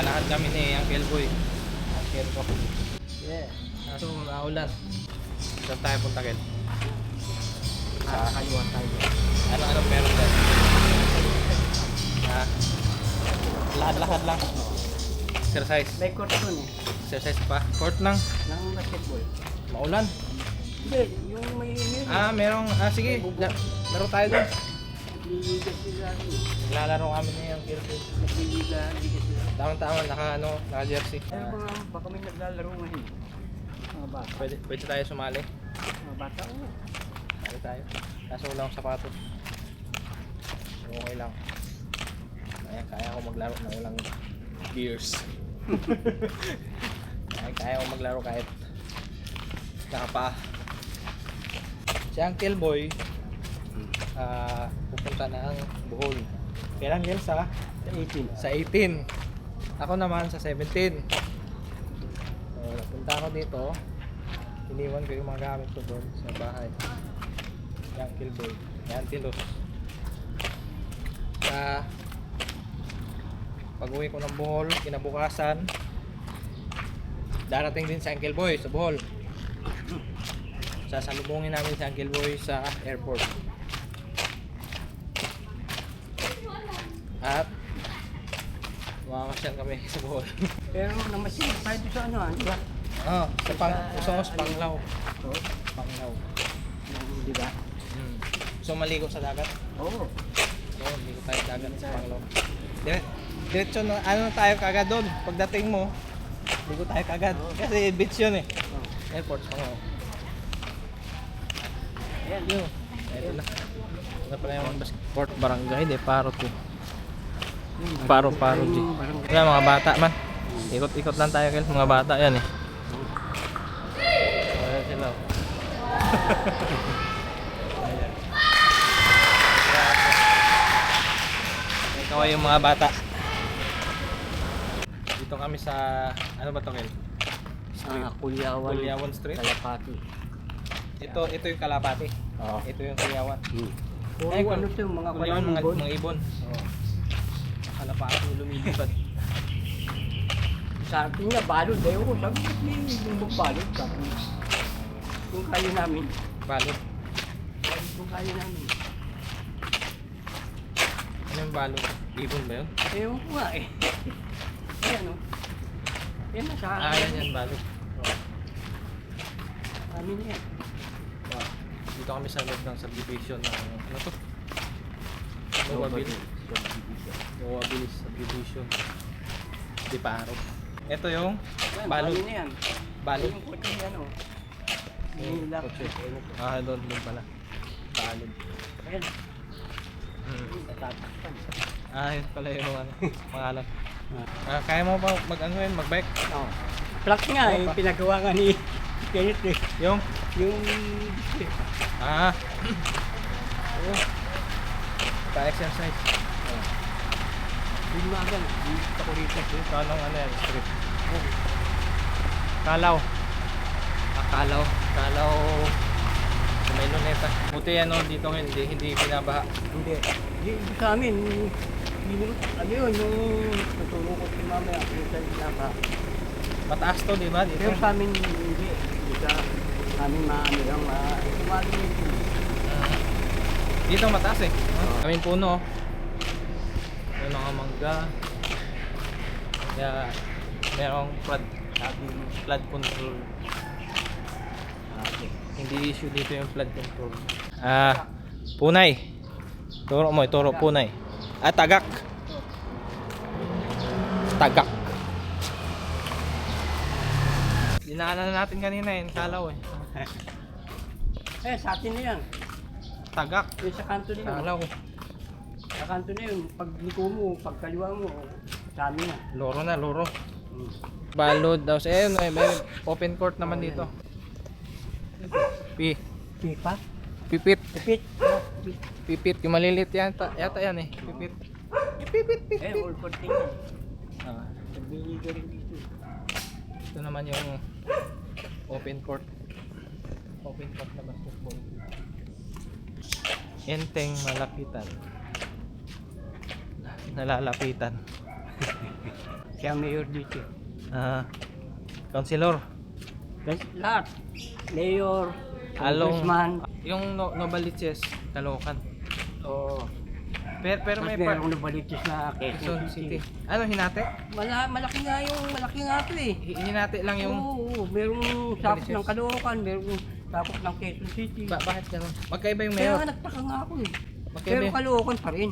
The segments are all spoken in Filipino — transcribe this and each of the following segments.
Maglalakad kami ni Uncle Boy. Uncle ko. Yeah. Kaso naulan. Saan tayo punta, Kel? Kaliwa tayo. Ano meron dyan? Ha? Lakad-lakad lang. Exercise. May court dun eh. Exercise pa. Court lang. Ng basketball. Maulan. Hindi, yung may Merong. Sige. Laro tayo doon. nagliligas sila. Naglalaro kami ni Uncle Boy. Nagliligas sila. Tama-tama. Naka jersey. Pero baka may naglalaro ngayon. Mga bata. Pwede tayo sumali. Mga bata o. Sumali tayo. Kaso wala akong sapatos. Okay lang. Kaya ko maglaro na walang beers. kaya ko maglaro kahit nakapa. Si Uncle Boy pupunta na ang Bohol. Kailan yun sa 18. sa 18. Ako naman sa 17. So, napunta ako dito. Iniwan ko yung mga gamit ko doon sa bahay. Si Uncle Boy. Si Auntie Luz. Pag-uwi ko ng Bohol, kinabukasan, darating din si Uncle Boy sa Bohol. Sasalubungin namin si Uncle Boy sa airport. At makakasyal kami sa Bohol. Pero namasin tayo doon sa ano di ba? Sa Usongos, Panglao. Oo. Panglao. Di ba? So maligo sa dagat? Oo. So maligo tayo sa dagat sa Panglao. Diretso na, ano tayo kagad doon. Pagdating mo, ligo tayo kagad. Kasi beach yun eh. Airport, Panglao. Ayan. Yun. Ito na. Ito pala yung Port Barangay de Paro to. Paro G. Wala mga bata man. Ikot-ikot lang tayo Kel. Mga bata yan eh. Ayan sila. Ayan. Ikaw ay yung mga bata. Dito kami sa ano ba to Kel? Kulyawan. Kulyawan Street. Kalapati. Ito yung Kalapati. Oo. Ito yung Kulyawan. Puro Ay, ano to, mga Kulyawan, mga ibon. ibon. Oo. Kalapati lumilipad. Sa atin nga, balod. Ayaw ko, sabi ko, yung magbalod. Sabi ko, kung kaya namin. Balot. Kung kaya namin. Ano yung balot? Ibon ba yun? Ayaw ko nga eh. Ayan o. Yan na sa akin. Yan balot. Amin yan. Dito kami sa loob ng subdivision ng ano to? Noah Bilis subdivision. Di Paro. Ito yung balot. Amin na yan. Balot. Yung kotse yan o. Yung lock. Kotse. Doon pala. Balot. Ayan. Tatatakpan. Yun pala yung ano, pangalan. Kaya mo ba mag-ano yun, mag-bike? Oo. Plug nga eh, pinagawa nga ni Kenneth eh. Yung? Yung... Oo. Pa-exercise. Yung magan, yung pakurita. Kanong ano yan, strip. Kalaw. Kalaw. Kalaw. Sa may luneta. Buti yan dito ngayon, hindi binabaha. Hindi. Yung sa amin, ano yun, yung tutulong ko si mamaya, yung sa inaba. Mataas to, di ba? Dito. Pero sa amin, hindi. Hindi sa amin maano lang, tumaling yun. Dito mataas eh. Kaming puno. May mga mangga. Kaya merong flood control. Hindi issue dito yung flood control. Punay. Turo mo, ituro punay. Tagak. Tagak. Dinaanan natin kanina yung Kalaw eh. Sa atin na yan. Tagak. Yung sa kanto na yun. Kalaw. Sa kanto na yun, pag liko mo, pag kaliwa mo, sa amin na. Loro na, loro. Balod daw. May open court naman dito. Pipa? Pipit. Pipit? Pipit. Yung maliliit yata yan eh. Pipit. Pipit. All court din yan. Ah, Nagbili ka rin dito. ito naman yung open court. Open court na basketball. Enteng malalapitan. Siya mayor dito. Councilor. Kasi lahat. Mayor, Along, congressman. yung Novaliches, Caloocan. Oo. Pero Mas may merong nabalitis na Quezon Quezon City. City. Ano, hinati? Malaki nga ito eh. Hinati lang yung... Oo, merong sakop Baliches. ng Caloocan, merong sakop ng Quezon City. Bakit ganun? Magkaiba yung Kaya mayor. nga nagtaka nga ako eh. Magkaiba Pero yung... Caloocan pa rin.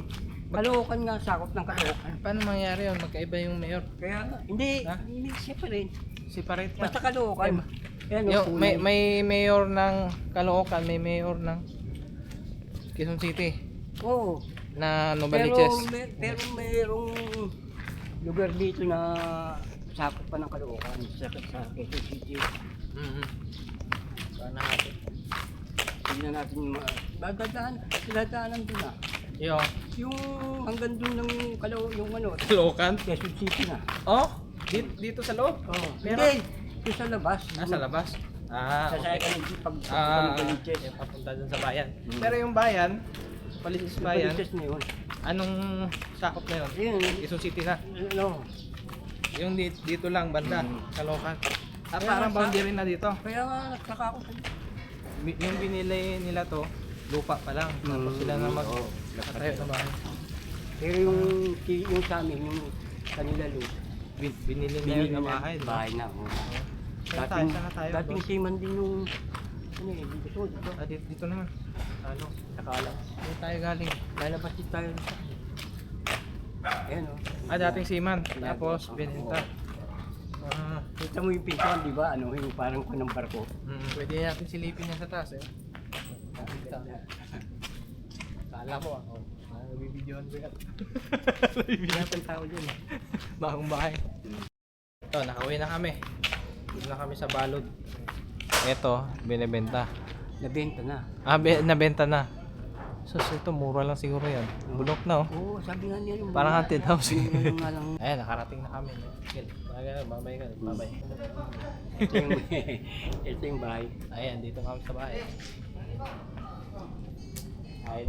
Caloocan nga, sakop ng Caloocan. Paano mangyari yun? Magkaiba yung mayor. Kaya hindi, Ha? hindi siya pa rin. Separate ka. Basta Caloocan. Yan, Yung, may mayor ng Caloocan, may mayor ng Quezon City Oo. na Pero, Novaliches. pero mayroong lugar dito na sakop pa ng Caloocan sa Quezon City. Mm-hmm. Paano natin? Tingnan natin yung mga dadaanan doon na. Yung hanggang doon ng yung Caloocan? Quezon City na. Oh, dito sa loob? Oo. Pero- Hindi, yung sa labas. Sa labas? Sasaya okay. ka ng jeep pag Yung papunta dun sa bayan. Pero yung bayan, Palisis bayan, Baliches na yun. anong sakop na yun? Yun, Quezon City na. no. Yung dito lang, banda, Caloocan. Kaya Parang nga, boundary na dito. Kaya nga nagtaka ako. Yung binili nila to, lupa pa lang. Tapos sila na Oo. magkatayo na bahay. Pero yung sa amin, yung kanila loot, Binili na yun na bahay. Diba? bahay na. Oo. Saan tayo? Dating seaman din yung ano eh, dito. Dito naman. Ano? Nakala. Dito tayo galing. Lalabas din tayo sa ayan o. Dating seaman. Tapos binenta. Kita mo yung pinsan, di ba? Ano, yung parang ng barko. Pwede natin silipin yan sa taas eh. Kala ko ako. Nabibidyoan ko yan. Nabibidyoan pa tao dyan. Bagong bahay. Ito, nakauwi na kami. Dito na kami sa balod. Ito, binibenta. Nabenta na. Nabenta na. So, ito, mura lang siguro yan. Bulok na oh. Oo, sabi nga niya yung Parang haunted house. Yung nga lang. Ayan, nakarating na kami. Babay ka. Babay. Ito yung bahay. Ayan, dito kami sa bahay. Ayan,